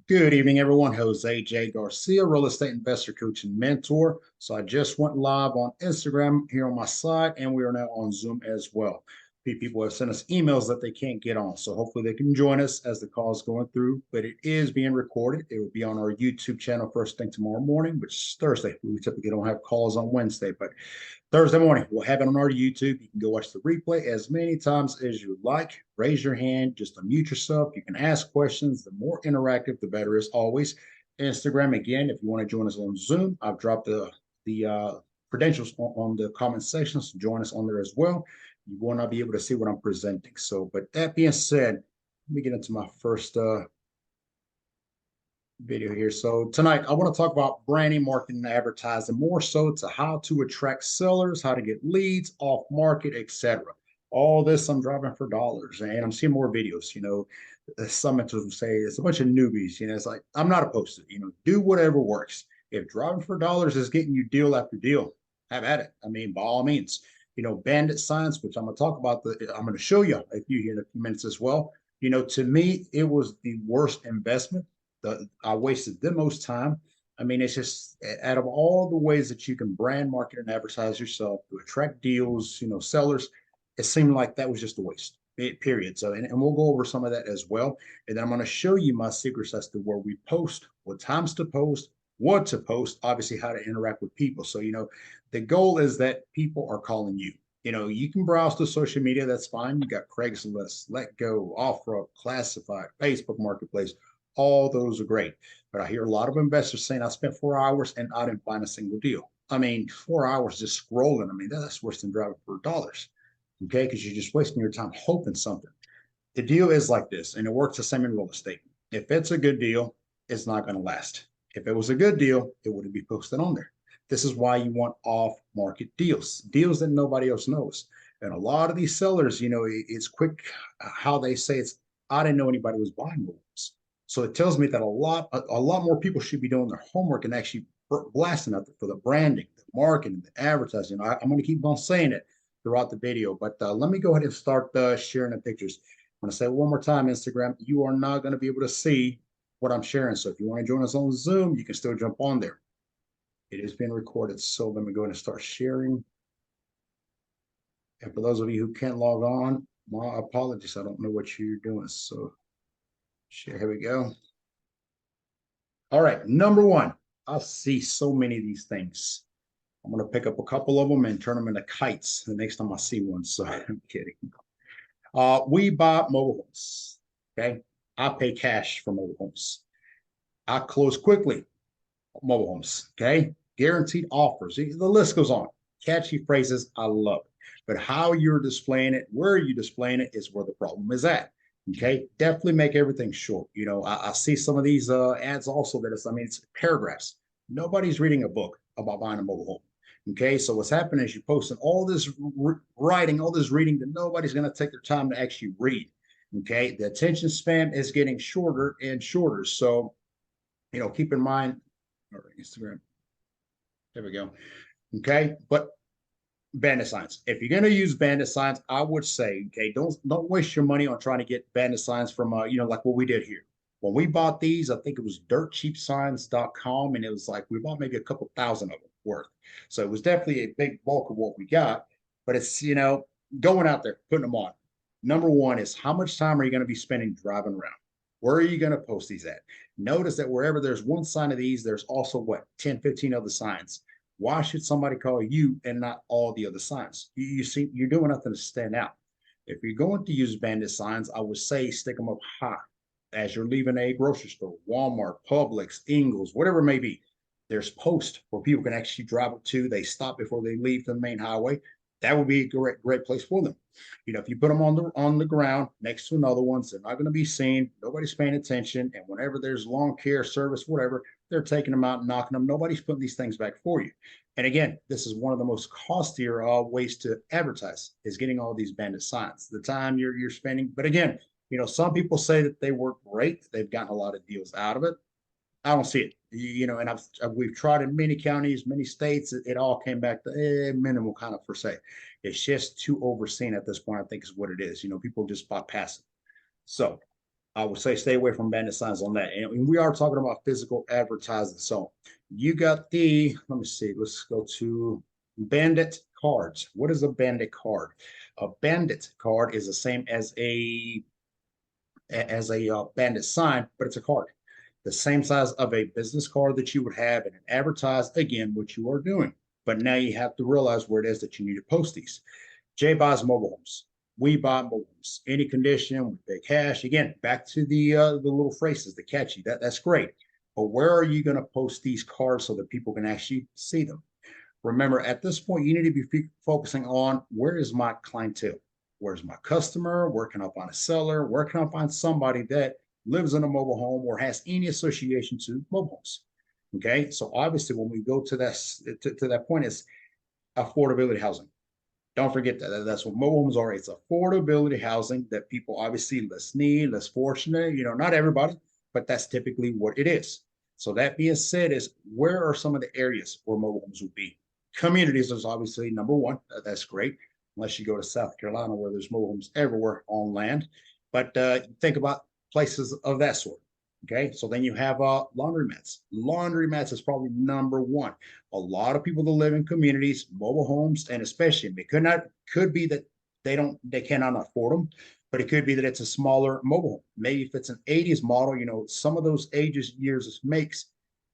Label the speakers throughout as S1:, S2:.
S1: Good evening, everyone. Jose J. Garcia, real estate investor, coach, and mentor. So I just went live on Instagram here on my side, and we are now on Zoom as well. People have sent us emails that they can't get on. So hopefully they can join us as the call is going through, but it is being recorded. It will be on our YouTube channel first thing tomorrow morning, which is Thursday. We typically don't have calls on Wednesday, but Thursday morning, we'll have it on our YouTube. You can go watch the replay as many times as you like. Raise your hand, just unmute yourself. You can ask questions. The more interactive, the better as always. Instagram, again, if you want to join us on Zoom, I've dropped the credentials on the comment section, so join us on there as well. You will not be able to see what I'm presenting. So, but that being said, let me get into my first video here. So tonight I want to talk about branding, marketing, and advertising, more so to how to attract sellers, how to get leads off market, etc. All this I'm driving for dollars, and I'm seeing more videos. Some mentors will say it's a bunch of newbies. It's like I'm not opposed to it. Do whatever works. If driving for dollars is getting you deal after deal, have at it. I mean, by all means. Bandit signs, which I'm going to talk about. I'm going to show you a few here in a few minutes as well. To me, it was the worst investment. I wasted the most time. I mean, it's just out of all the ways that you can brand, market, and advertise yourself to attract deals, sellers, it seemed like that was just a waste, period. So, and we'll go over some of that as well. And then I'm going to show you my secrets as to where we post, what times to post, what to post, obviously how to interact with people. So, the goal is that people are calling you. You can browse the social media. That's fine. You got Craigslist, Let Go, OfferUp, Classified, Facebook Marketplace. All those are great. But I hear a lot of investors saying I spent 4 hours and I didn't find a single deal. I mean, 4 hours just scrolling. I mean, that's worse than driving for dollars. Okay. Because you're just wasting your time hoping something. The deal is like this, and it works the same in real estate. If it's a good deal, it's not going to last. If it was a good deal, it wouldn't be posted on there. This is why you want off market deals, deals that nobody else knows. And a lot of these sellers, it's quick how they say it's, I didn't know anybody was buying those. So it tells me that a lot more people should be doing their homework and actually blasting out for the branding, the marketing, the advertising. I'm going to keep on saying it throughout the video, but let me go ahead and start sharing the pictures. I'm going to say it one more time, Instagram, you are not going to be able to see what I'm sharing. So if you want to join us on Zoom, you can still jump on there. It is being recorded. So let me go ahead and start sharing. And for those of you who can't log on, my apologies. I don't know what you're doing. So share, here we go. All right, number one, I see so many of these things. I'm going to pick up a couple of them and turn them into kites the next time I see one. So I'm kidding. We buy mobile homes. Okay. I pay cash for mobile homes. I close quickly mobile homes. Okay. Guaranteed offers. The list goes on. Catchy phrases. I love it. But how you're displaying it, where you're displaying it is where the problem is at. Okay. Definitely make everything short. I see some of these ads also that it's paragraphs. Nobody's reading a book about buying a mobile home. Okay, so what's happening is you're posting all this writing, all this reading that nobody's going to take their time to actually read. Okay, the attention span is getting shorter and shorter. So, keep in mind, or Instagram, there we go. Okay, but bandit signs. If you're going to use bandit signs, I would say, okay, don't waste your money on trying to get bandit signs from, like what we did here. When we bought these, I think it was dirtcheapsigns.com, and it was like we bought maybe a couple thousand of them worth. So it was definitely a big bulk of what we got, but it's, going out there, putting them on. Number one is how much time are you going to be spending driving around? Where are you going to post these at? Notice that wherever there's one sign of these, there's also 10, 15 other signs. Why should somebody call you and not all the other signs? You see, you're doing nothing to stand out. If you're going to use bandit signs, I would say stick them up high as you're leaving a grocery store, Walmart, Publix, Ingles, whatever it may be. There's posts where people can actually drive up to. They stop before they leave the main highway. That would be a great place for them. If you put them on the ground next to another ones, they're not going to be seen. Nobody's paying attention. And whenever there's lawn care service, whatever, they're taking them out and knocking them. Nobody's putting these things back for you. And again, this is one of the most costlier ways to advertise is getting all these bandit signs. The time you're spending. But again, some people say that they work great. They've gotten a lot of deals out of it. I don't see it. And we've tried in many counties, many states. It all came back to minimal kind of per se. It's just too overseen at this point, I think is what it is. People just bypass it. So I would say stay away from bandit signs on that. And we are talking about physical advertising. So you got let me see, let's go to bandit cards. What is a bandit card? A bandit card is the same as a bandit sign, but it's a card. The same size of a business card that you would have and advertise again what you are doing. But now you have to realize where it is that you need to post these. Jay buys mobile homes. We buy mobile homes. Any condition with big cash. Again, back to the little phrases, the catchy. That's great. But where are you going to post these cards so that people can actually see them? Remember, at this point, you need to be focusing on where is my clientele? Where's my customer? Where can I find a seller? Where can I find somebody that lives in a mobile home or has any association to mobile homes? Okay, so obviously, when we go to that point, is affordability housing. Don't forget that's what mobile homes are. It's affordability housing that people obviously less need, less fortunate. Not everybody, but that's typically what it is. So that being said, is where are some of the areas where mobile homes would be? Communities is obviously number one. That's great, unless you go to South Carolina where there's mobile homes everywhere on land. But think about places of that sort. Okay, so then you have laundromats. Laundromats is probably number one. A lot of people that live in communities, mobile homes, and especially it could be that they cannot afford them, but it could be that it's a smaller mobile home. Maybe if it's an 80s model, some of those years it makes,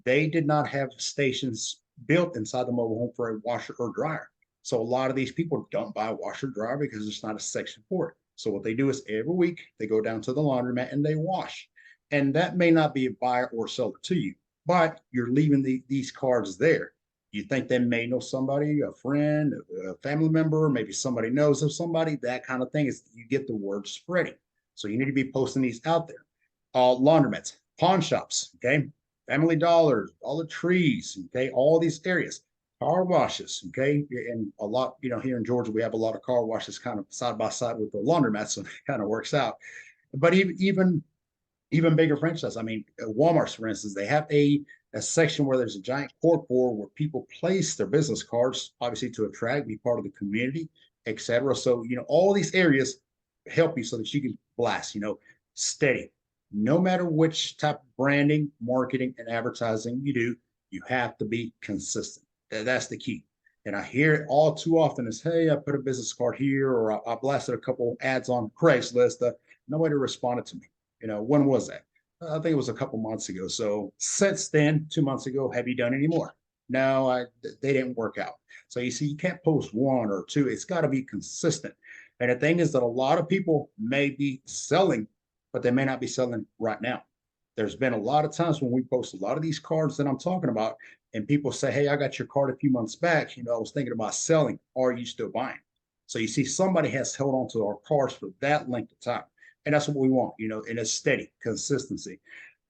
S1: they did not have stations built inside the mobile home for a washer or dryer. So a lot of these people don't buy a washer or dryer because there's not a section for it. So what they do is every week they go down to the laundromat and they wash. And that may not be a buyer or seller to you, but you're leaving these cards there. You think they may know somebody, a friend, a family member, maybe somebody knows of somebody, that kind of thing. Is you get the word spreading. So you need to be posting these out there. Laundromats, pawn shops, okay, Family Dollars, Dollar Trees, okay, all these areas, car washes, okay, and a lot, here in Georgia, we have a lot of car washes kind of side by side with the laundromats, so it kind of works out. But even bigger franchise. I mean, Walmart's, for instance, they have a section where there's a giant cork board where people place their business cards, obviously to attract, be part of the community, etc. So, all these areas help you so that you can blast, steady. No matter which type of branding, marketing, and advertising you do, you have to be consistent. That's the key. And I hear it all too often is, hey, I put a business card here, or I blasted a couple ads on Craigslist. Nobody responded to me. When was that? I think it was a couple months ago. So since then, 2 months ago, have you done any more? No, they didn't work out. So you see, you can't post one or two. It's got to be consistent. And the thing is that a lot of people may be selling, but they may not be selling right now. There's been a lot of times when we post a lot of these cards that I'm talking about, and people say, hey, I got your card a few months back. I was thinking about selling. Are you still buying? So you see, somebody has held on to our cards for that length of time. And that's what we want, in a steady consistency.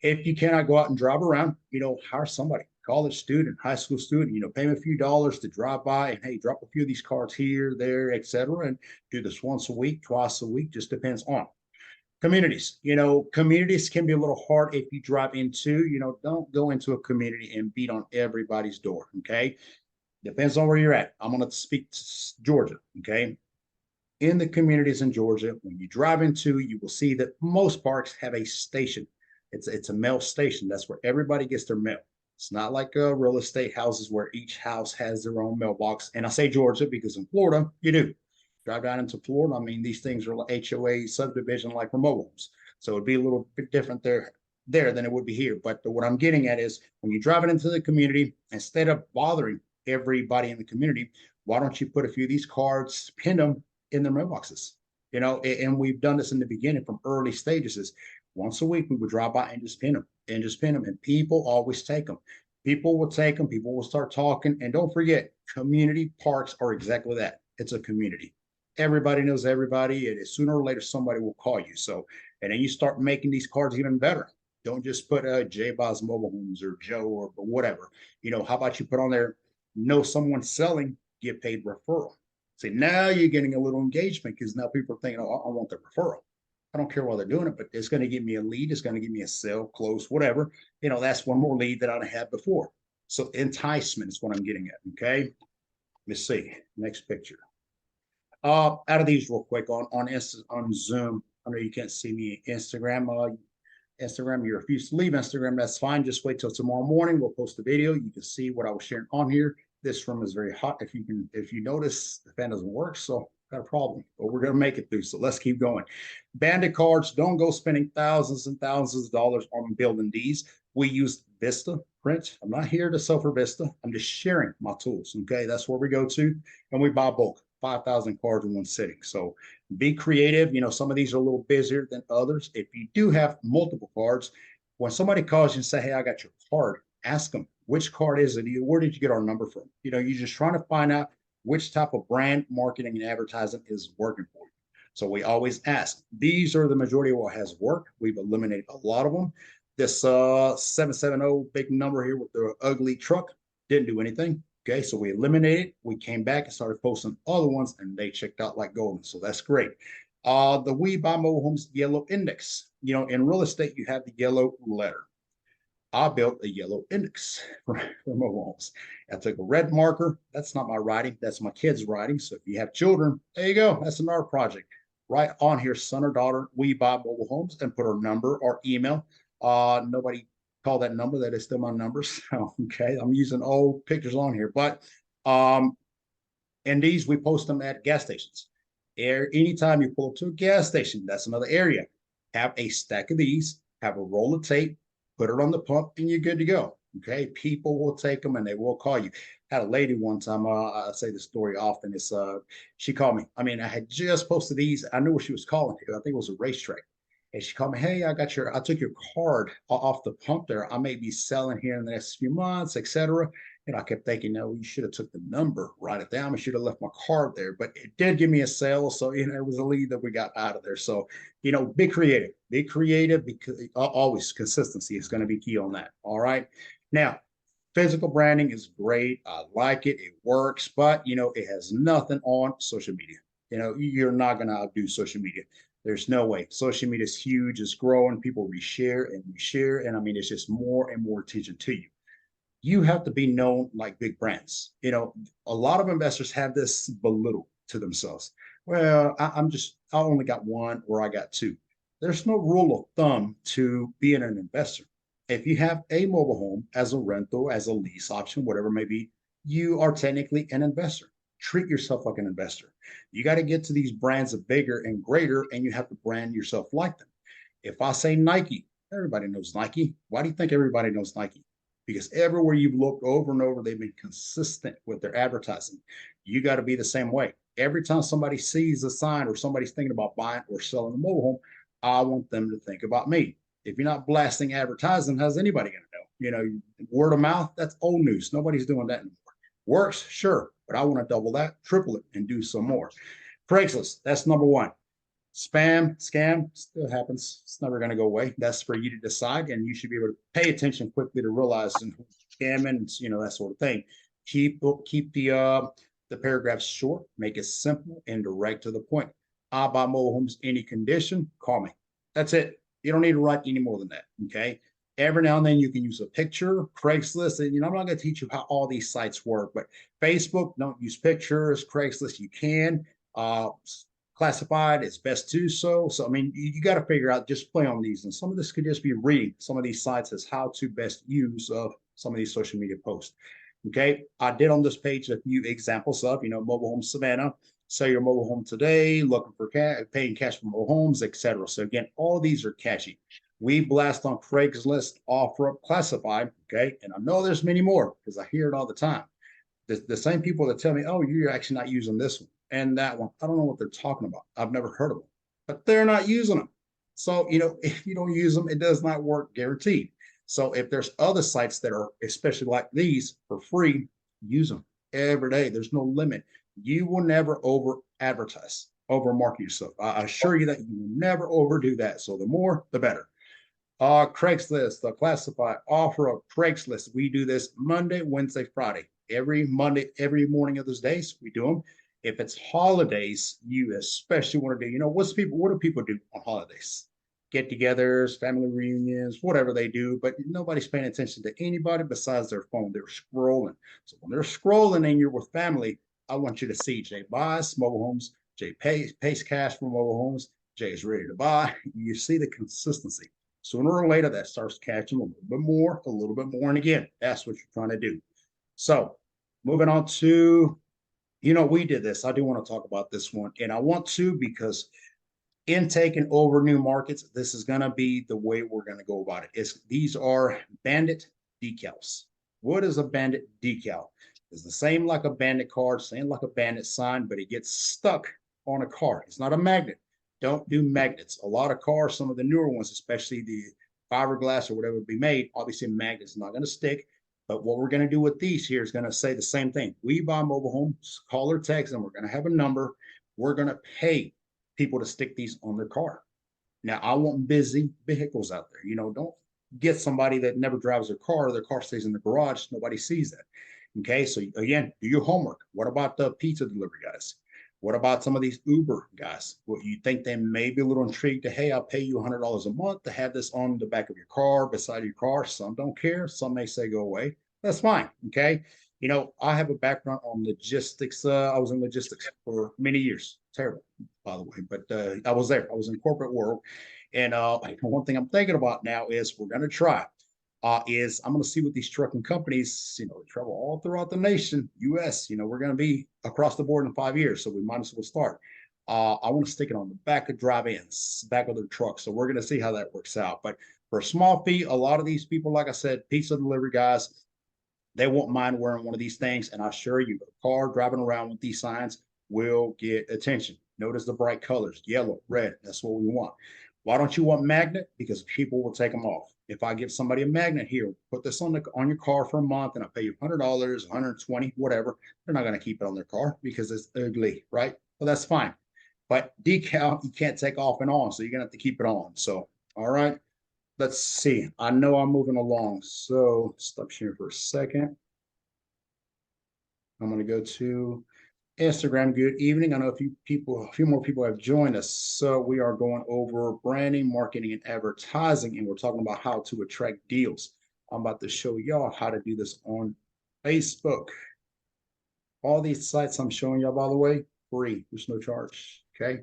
S1: If you cannot go out and drive around, hire somebody, college student, high school student, pay them a few dollars to drive by and, hey, drop a few of these cards here, there, etc. And do this once a week, twice a week, just depends on communities. Communities can be a little hard if you drive into, don't go into a community and beat on everybody's door. Okay. Depends on where you're at. I'm going to speak to Georgia. Okay. In the communities in Georgia, when you drive into, you will see that most parks have a station. It's a mail station. That's where everybody gets their mail. It's not like real estate houses where each house has their own mailbox. And I say Georgia because in Florida, you do. Drive down into Florida, I mean, these things are like HOA subdivision like remote homes. So it'd be a little bit different there than it would be here. But what I'm getting at is when you're driving into the community, instead of bothering everybody in the community, why don't you put a few of these cards, pin them in their mailboxes? And we've done this in the beginning from early stages. Is once a week we would drive by and just pin them and people always take them. People will take them. People will start talking. And don't forget, community parks are exactly that. It's a community. Everybody knows everybody, and sooner or later somebody will call you. So, and then you start making these cards even better. Don't just put J Boz Mobile Homes or Joe or whatever. How about you put on there, know someone selling, get paid referral. See, now you're getting a little engagement because now people are thinking, oh, I want the referral. I don't care why they're doing it, but it's going to give me a lead. It's going to give me a sale, close, whatever. That's one more lead that I had before. So enticement is what I'm getting at. Okay. Let's see. Next picture. Out of these real quick on Zoom, I know you can't see me Instagram. Instagram, you refuse to leave Instagram, that's fine. Just wait till tomorrow morning. We'll post a video. You can see what I was sharing on here. This room is very hot. If you notice, the fan doesn't work, so got a problem, but we're gonna make it through. So let's keep going. Bandit cards, don't go spending thousands and thousands of dollars on building these. We use Vista Print. I'm not here to sell for Vista. I'm just sharing my tools. Okay, that's where we go to, and we buy bulk, 5,000 cards in one sitting. So be creative. Some of these are a little busier than others. If you do have multiple cards, when somebody calls you and say, "Hey, I got your card," ask them, "Which card is it? Where did you get our number from?" You're just trying to find out which type of brand marketing and advertising is working for you. So we always ask. These are the majority of what has worked. We've eliminated a lot of them. This 770 big number here with the ugly truck didn't do anything. Okay, so we eliminated. We came back and started posting other ones, and they checked out like golden. So that's great. The We Buy Mobile Homes yellow index. In real estate, you have the yellow letter. I built a yellow index for mobile homes. I took a red marker. That's not my writing. That's my kids' writing. So if you have children, there you go. That's another project. Right on here, son or daughter, We Buy Mobile Homes, and put our number or email. Nobody call that number. That is still my number. So, okay, I'm using old pictures on here. But and these, we post them at gas stations. Anytime you pull up to a gas station, that's another area. Have a stack of these, have a roll of tape, put it on the pump, and you're good to go. Okay, people will take them and they will call you. Had a lady one time. I say the story often. She called me. I had just posted these. I knew what she was calling to. I think it was a racetrack. And she called me, "Hey, I took your card off the pump there. I may be selling here in the next few months, etc." I kept thinking, no, you should have took the number, write it down. I should have left my card there, but it did give me a sale. So, it was a lead that we got out of there. So, be creative, because always consistency is going to be key on that. All right. Now, physical branding is great. I like it. It works, but it has nothing on social media. You're not going to outdo social media. There's no way. Social media is huge. It's growing. People reshare and reshare. And it's just more and more attention to you. You have to be known like big brands. A lot of investors have this belittle to themselves. Well, I only got one or I got two. There's no rule of thumb to being an investor. If you have a mobile home as a rental, as a lease option, whatever it may be, you are technically an investor. Treat yourself like an investor. You got to get to these brands of bigger and greater, and you have to brand yourself like them. If I say Nike, everybody knows Nike. Why do you think everybody knows Nike? Because everywhere you've looked over and over, they've been consistent with their advertising. You got to be the same way. Every time somebody sees a sign or somebody's thinking about buying or selling a mobile home, I want them to think about me. If you're not blasting advertising, how's anybody going to know? Word of mouth, that's old news. Nobody's doing that anymore. Works, sure, but I want to double that, triple it, and do some more. Craigslist, that's number one. Spam, scam still happens. It's never going to go away. That's for you to decide, and you should be able to pay attention quickly to realize who's scamming, that sort of thing. Keep the paragraphs short, make it simple and direct to the point. I buy mobile homes any condition. Call me. That's it. You don't need to write any more than that. Okay. Every now and then you can use a picture, Craigslist, and I'm not going to teach you how all these sites work, but Facebook, don't use pictures. Craigslist, you can. Classified, it's best to so. So, you got to figure out, just play on these. And some of this could just be reading some of these sites as how to best use some of these social media posts. Okay. I did on this page a few examples of, mobile home Savannah, sell your mobile home today, looking for paying cash for mobile homes, etc. So again, all these are catchy. We blast on Craigslist, OfferUp, Classified. Okay. And I know there's many more because I hear it all the time. The same people that tell me, "Oh, you're actually not using this one and that one." I don't know what they're talking about. I've never heard of them, but they're not using them. So, if you don't use them, it does not work, guaranteed. So if there's other sites that are, especially like these, for free, use them every day. There's no limit. You will never over advertise, over market yourself. I assure you that you will never overdo that. So the more, the better. Craigslist, the Classified, OfferUp, Craigslist. We do this Monday, Wednesday, Friday. Every Monday, every morning of those days, we do them. If it's holidays, you especially want to do, what do people do on holidays? Get-togethers, family reunions, whatever they do, but nobody's paying attention to anybody besides their phone. They're scrolling. So when they're scrolling and you're with family, I want you to see Jay buys mobile homes, Jay pays cash for mobile homes, Jay is ready to buy. You see the consistency. Sooner or later, that starts catching a little bit more, a little bit more. And again, that's what you're trying to do. So moving on to, we did this. I do want to talk about this one. And I want to because in taking over new markets, this is going to be the way we're going to go about it. These are Bandit decals. What is a Bandit decal? It's the same like a Bandit card, same like a Bandit sign, but it gets stuck on a card. It's not a magnet. Don't do magnets. A lot of cars, some of the newer ones, especially the fiberglass or whatever be made, obviously magnets not going to stick. But what we're going to do with these here is going to say the same thing. We buy mobile homes, call or text, and we're going to have a number. We're going to pay people to stick these on their car. Now, I want busy vehicles out there. Don't get somebody that never drives their car stays in the garage. Nobody sees that. Okay, so again, do your homework. What about the pizza delivery guys? What about some of these Uber guys? What you think they may be a little intrigued to, hey, I'll pay you $100 a month to have this on the back of your car, beside your car. Some don't care. Some may say go away. That's fine. Okay. I have a background on logistics. I was in logistics for many years. Terrible, by the way, but I was there. I was in corporate world. And one thing I'm thinking about now is we're going to try is I'm going to see what these trucking companies, they travel all throughout the nation, US, we're going to be across the board in 5 years. So we might as well start. I want to stick it on the back of drive-ins, back of their trucks. So we're going to see how that works out. But for a small fee, a lot of these people, like I said, pizza delivery guys, they won't mind wearing one of these things. And I assure you, a car driving around with these signs will get attention. Notice the bright colors, yellow, red. That's what we want. Why don't you want magnet? Because people will take them off. If I give somebody a magnet here, put this on your car for a month and I pay you $100, $120, whatever, they're not going to keep it on their car because it's ugly, right? Well, that's fine. But decal, you can't take off and on, so you're going to have to keep it on. So, all right, let's see. I know I'm moving along. So stop sharing for a second. I'm going to go to Instagram. Good evening. I know a few more people have joined us. So we are going over branding, marketing, and advertising, and we're talking about how to attract deals. I'm about to show y'all how to do this on Facebook. All these sites I'm showing y'all, by the way, free. There's no charge. Okay.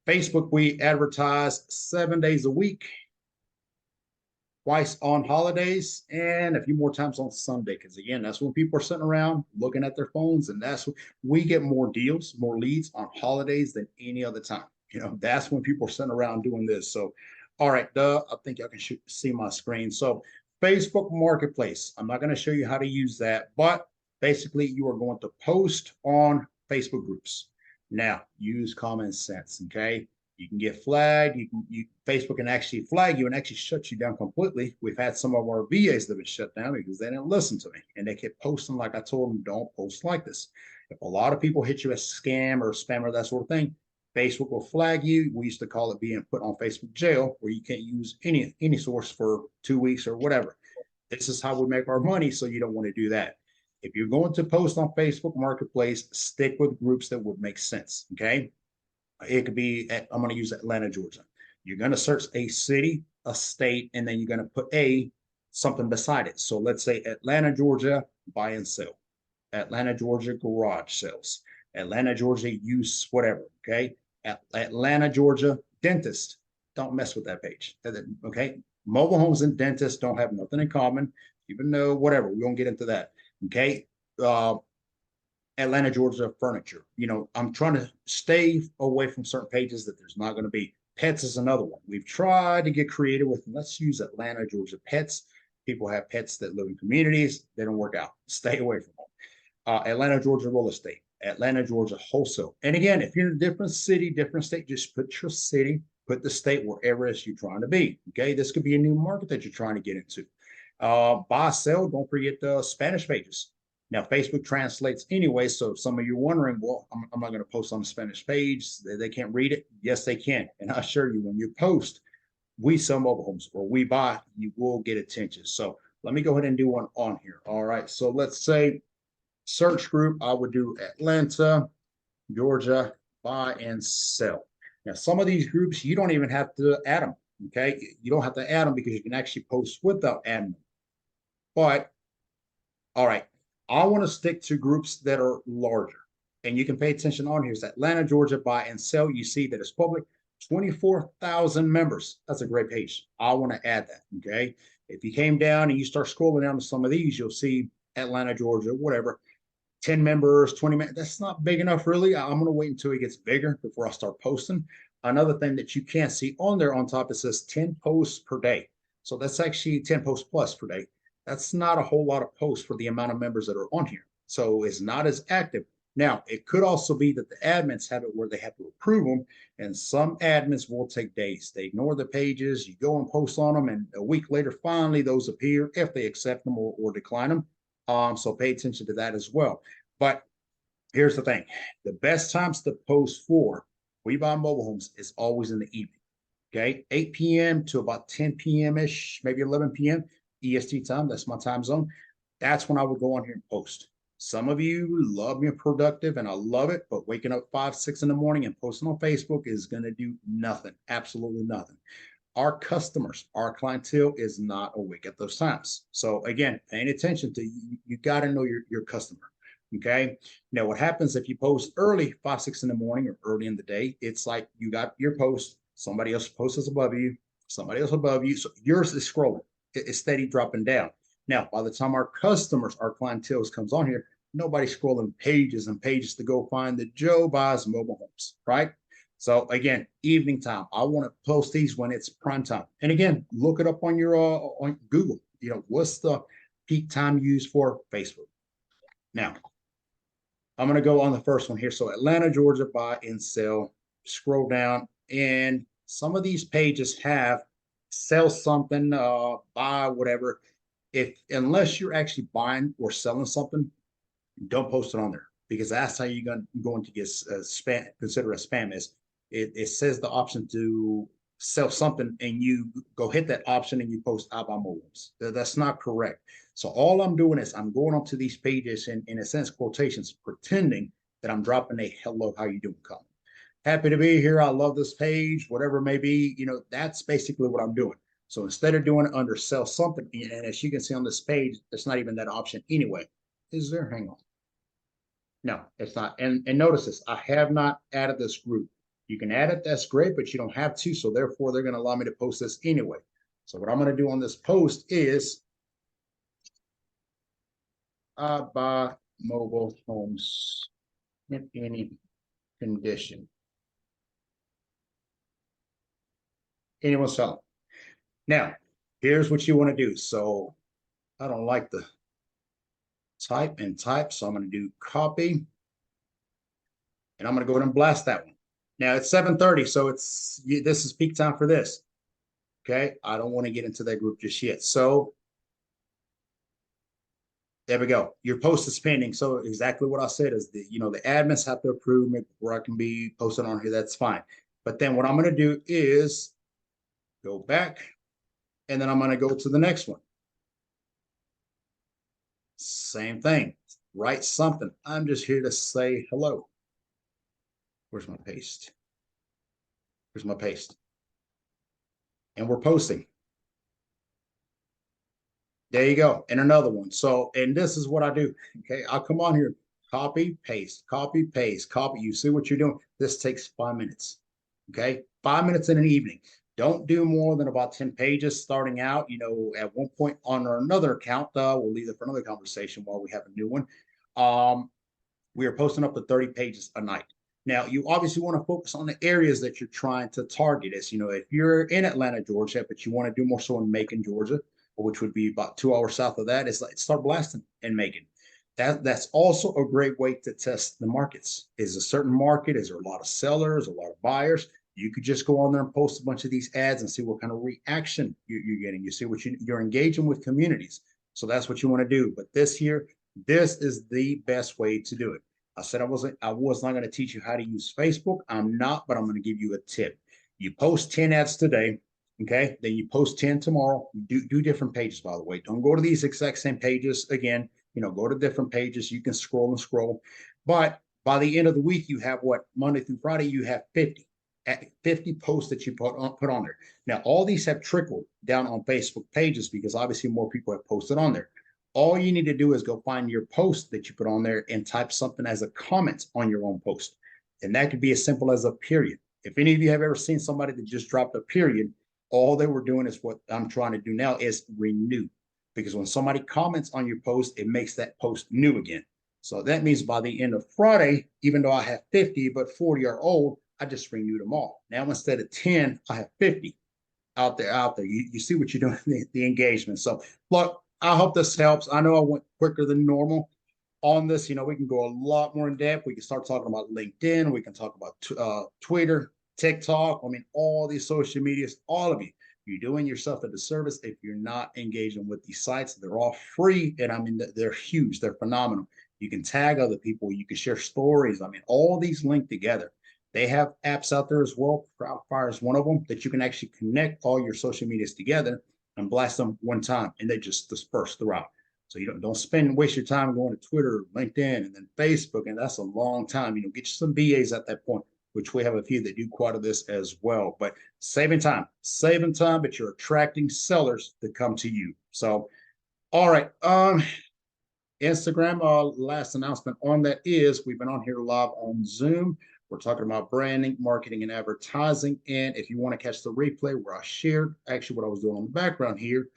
S1: Facebook, we advertise 7 days a week, twice on holidays, and a few more times on Sunday. Because again, that's when people are sitting around looking at their phones, and that's when we get more deals, more leads on holidays than any other time. That's when people are sitting around doing this. So, all right, I think y'all can see my screen. So, Facebook Marketplace. I'm not going to show you how to use that, but basically, you are going to post on Facebook groups. Now, use common sense. Okay. You can get flagged. Facebook can actually flag you and actually shut you down completely. We've had some of our VAs that have been shut down because they didn't listen to me and they kept posting like I told them, don't post like this. If a lot of people hit you as scam or spam or that sort of thing, Facebook will flag you. We used to call it being put on Facebook jail, where you can't use any source for 2 weeks or whatever. This is how we make our money, so you don't want to do that. If you're going to post on Facebook Marketplace, stick with groups that would make sense. Okay. It could be, I'm going to use Atlanta, Georgia. You're going to search a city, a state, and then you're going to put something beside it. So let's say Atlanta, Georgia, buy and sell. Atlanta, Georgia, garage sales. Atlanta, Georgia, use whatever. Okay. Atlanta, Georgia, dentist. Don't mess with that page. Okay. Mobile homes and dentists don't have nothing in common, even though whatever. We won't get into that. Okay. Atlanta, Georgia furniture. I'm trying to stay away from certain pages that there's not going to be. Pets is another one. We've tried to get creative with, let's use Atlanta, Georgia pets. People have pets that live in communities. They don't work out. Stay away from them. Atlanta, Georgia real estate. Atlanta, Georgia wholesale. And again, if you're in a different city, different state, just put your city, put the state wherever it is you're trying to be. Okay. This could be a new market that you're trying to get into. Buy, sell, don't forget the Spanish pages. Now, Facebook translates anyway, so if some of you are wondering, well, I'm not going to post on the Spanish page. They can't read it. Yes, they can. And I assure you, when you post, we sell mobile homes or we buy, you will get attention. So let me go ahead and do one on here. All right. So let's say search group, I would do Atlanta, Georgia, buy and sell. Now, some of these groups, you don't even have to add them. Okay. You don't have to add them because you can actually post without adding them. But, all right. I want to stick to groups that are larger, and you can pay attention on here. It's Atlanta, Georgia, buy and sell. You see that it's public. 24,000 members. That's a great page. I want to add that. Okay. If you came down and you start scrolling down to some of these, you'll see Atlanta, Georgia, whatever, 10 members, 20 members. That's not big enough, really. I'm going to wait until it gets bigger before I start posting. Another thing that you can't see on there on top, it says 10 posts per day. So that's actually 10 posts plus per day. That's not a whole lot of posts for the amount of members that are on here. So it's not as active. Now, it could also be that the admins have it where they have to approve them, and some admins will take days. They ignore the pages, you go and post on them, and a week later, finally, those appear if they accept them or decline them. So pay attention to that as well. But here's the thing. The best times to post for We Buy Mobile Homes is always in the evening. Okay, 8 p.m. to about 10 p.m.-ish, maybe 11 p.m. EST time. That's my time zone. That's when I would go on here and post. Some of you love being productive, and I love it, but waking up 5, 6 in the morning and posting on Facebook is going to do nothing, absolutely nothing. Our customers, our clientele is not awake at those times. So again, paying attention to you got to know your customer. Okay. Now, what happens if you post early, 5, 6 in the morning or early in the day? It's like you got your post, somebody else posts above you, somebody else above you. So yours is scrolling. It's steady dropping down. Now, by the time our customers, our clientele comes on here, nobody's scrolling pages and pages to go find the Joe Buys Mobile Homes, right? So again, evening time. I want to post these when it's prime time. And again, look it up on your on Google. You know, what's the peak time used for Facebook? Now, I'm going to go on the first one here. So Atlanta, Georgia, buy and sell. Scroll down, and some of these pages have sell something, buy whatever. If unless you're actually buying or selling something, don't post it on there, because that's how you're going to get spam, consider a spam is. It says the option to sell something, and you go hit that option and you post I buy mobiles. That's not correct. So all I'm doing is I'm going onto these pages and, in a sense, quotations, pretending that I'm dropping a hello, how you doing comment. Happy to be here. I love this page, whatever it may be. You know, that's basically what I'm doing. So instead of doing it under sell something, and as you can see on this page, it's not even that option anyway. Is there? Hang on. No, it's not. And notice this, I have not added this group. You can add it, that's great, but you don't have to. So therefore, they're going to allow me to post this anyway. So what I'm going to do on this post is I buy mobile homes in any condition. Anyone selling? Now, here's what you want to do. So I don't like the type and type. So I'm going to do copy. And I'm going to go ahead and blast that one. Now it's 7:30. So this is peak time for this. Okay. I don't want to get into that group just yet. So there we go. Your post is pending. So exactly what I said is the admins have to approve me before I can be posted on here. That's fine. But then what I'm going to do is go back, and then I'm going to go to the next one. Same thing. Write something. I'm just here to say hello. Where's my paste? Here's my paste. And we're posting. There you go. And another one. So, and this is what I do. Okay. I'll come on here, copy, paste, copy, paste, copy. You see what you're doing? This takes 5 minutes. Okay. 5 minutes in an evening. Don't do more than about 10 pages starting out. At one point on another account, we'll leave it for another conversation while we have a new one. We are posting up to 30 pages a night. Now, you obviously want to focus on the areas that you're trying to target. As if you're in Atlanta, Georgia, but you want to do more so in Macon, Georgia, which would be about 2 hours south of that, is like start blasting in Macon. That's also a great way to test the markets. Is a certain market, is there a lot of sellers, a lot of buyers? You could just go on there and post a bunch of these ads and see what kind of reaction you're getting. You see what you're engaging with communities. So that's what you want to do. But this is the best way to do it. I said I was not going to teach you how to use Facebook. I'm not, but I'm going to give you a tip. You post 10 ads today. Okay. Then you post 10 tomorrow. Do different pages, by the way. Don't go to these exact same pages again. Go to different pages. You can scroll and scroll. But by the end of the week, you have Monday through Friday, you have 50 posts that you put on there. Now, all these have trickled down on Facebook pages because obviously more people have posted on there. All you need to do is go find your post that you put on there and type something as a comment on your own post. And that could be as simple as a period. If any of you have ever seen somebody that just dropped a period, all they were doing is what I'm trying to do now is renew. Because when somebody comments on your post, it makes that post new again. So that means by the end of Friday, even though I have 50, but 40 are old, I just renewed them all. Now instead of 10, I have 50 out there. You see what you're doing, the engagement. So look, I hope this helps. I know I went quicker than normal on this. We can go a lot more in depth. We can start talking about LinkedIn. We can talk about Twitter, TikTok. I mean, all these social medias, all of you. You're doing yourself a disservice if you're not engaging with these sites. They're all free, and I mean, they're huge. They're phenomenal. You can tag other people. You can share stories. I mean, all these link together. They have apps out there as well. Crowdfire is one of them that you can actually connect all your social medias together and blast them one time, and they just disperse throughout. So you don't waste your time going to Twitter, LinkedIn, and then Facebook, and that's a long time. Get you some BAs at that point, which we have a few that do quite of this as well. But saving time, but you're attracting sellers to come to you. So, all right. Instagram, last announcement on that is we've been on here live on Zoom. We're talking about branding, marketing, and advertising. And if you want to catch the replay where I shared actually what I was doing on the background here,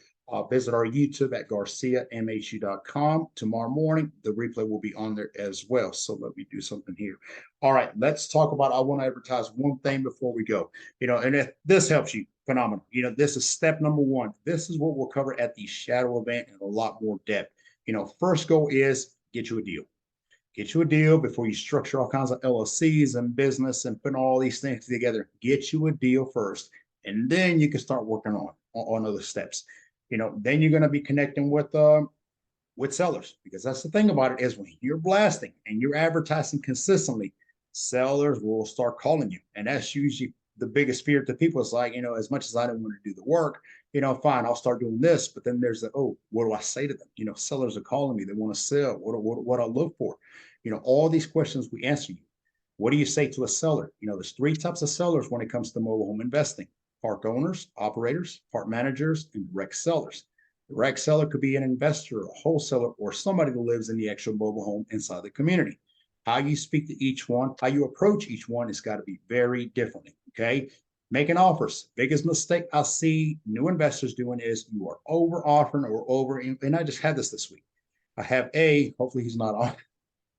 S1: visit our YouTube at garciamhu.com. Tomorrow morning, the replay will be on there as well. So let me do something here. All right, let's talk about, I want to advertise one thing before we go. And if this helps you, phenomenal. This is step number one. This is what we'll cover at the shadow event in a lot more depth. First goal is get you a deal. Get you a deal before you structure all kinds of LLCs and business and putting all these things together. Get you a deal first, and then you can start working on other steps. Then you're going to be connecting with sellers, because that's the thing about it is when you're blasting and you're advertising consistently, sellers will start calling you, and that's usually the biggest fear to people. Is like, as much as I don't want to do the work, fine, I'll start doing this, but then there's what do I say to them? Sellers are calling me, they want to sell. What I look for? All these questions we answer you. What do you say to a seller? There's three types of sellers when it comes to mobile home investing: park owners, operators, park managers, and direct sellers. The direct seller could be an investor, a wholesaler, or somebody that lives in the actual mobile home inside the community. How you speak to each one, how you approach each one has got to be very differently. Okay. Making offers. Biggest mistake I see new investors doing is you are over offering or over. And I just had this week. I have hopefully he's not on.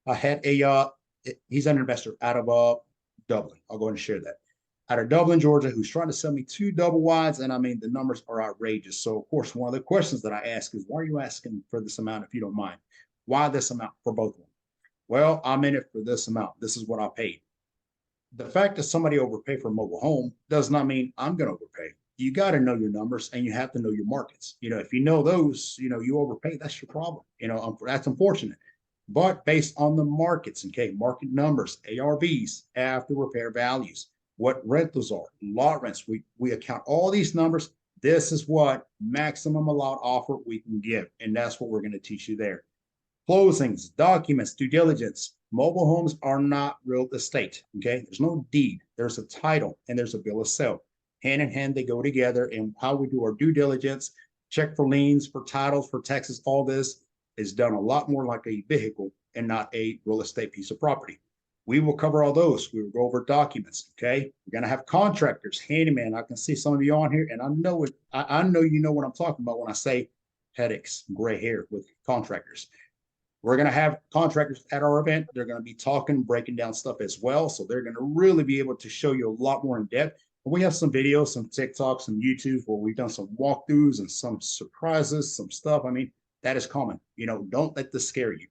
S1: I had he's an investor out of Dublin. I'll go ahead and share that. Out of Dublin, Georgia, who's trying to sell me 2 double wides. And I mean, the numbers are outrageous. So, of course, one of the questions that I ask is, why are you asking for this amount if you don't mind? Why this amount for both of them? Well, I'm in it for this amount. This is what I paid. The fact that somebody overpay for a mobile home does not mean I'm going to overpay. You got to know your numbers, and you have to know your markets. If you know those, you overpay, that's your problem. That's unfortunate. But based on the markets, okay, market numbers, ARVs, after repair values, what rentals are, lot rents, we account all these numbers. This is what maximum allowed offer we can give, and that's what we're going to teach you there. Closings, documents, due diligence. Mobile homes are not real estate, okay? There's no deed. There's a title, and there's a bill of sale. Hand in hand, they go together, and how we do our due diligence, check for liens, for titles, for taxes, all this is done a lot more like a vehicle and not a real estate piece of property. We will cover all those. We will go over documents, okay? We're going to have contractors, handyman. I can see some of you on here, and I know it. I know you know what I'm talking about when I say headaches, gray hair with contractors. We're going to have contractors at our event. They're going to be talking, breaking down stuff as well. So they're going to really be able to show you a lot more in depth. And we have some videos, some TikToks, some YouTubes where we've done some walkthroughs and some surprises, some stuff. I mean, that is common. Don't let this scare you.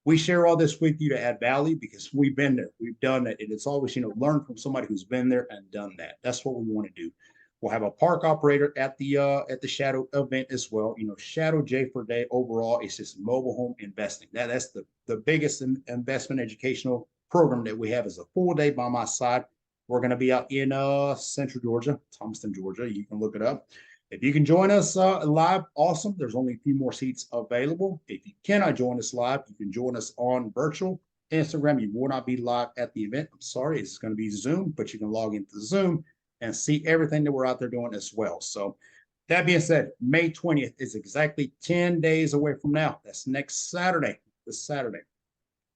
S1: We share all this with you to add value because we've been there. We've done it. And it's always, learn from somebody who's been there and done that. That's what we want to do. We'll have a park operator at the shadow event as well. Shadow J for day overall is just mobile home investing. That's the biggest investment educational program that we have, is a full day by my side. We're going to be out in Central Georgia, Thomaston, Georgia. You can look it up. If you can join us live, awesome. There's only a few more seats available. If you cannot join us live, you can join us on virtual Instagram. You will not be live at the event. I'm sorry, it's going to be Zoom, but you can log into Zoom and see everything that we're out there doing as well. So that being said, May 20th is exactly 10 days away from now. That's next Saturday,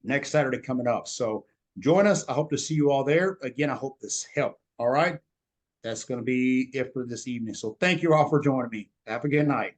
S1: next Saturday coming up. So join us. I hope to see you all there. Again, I hope this helped. All right. That's going to be it for this evening. So thank you all for joining me. Have a good night.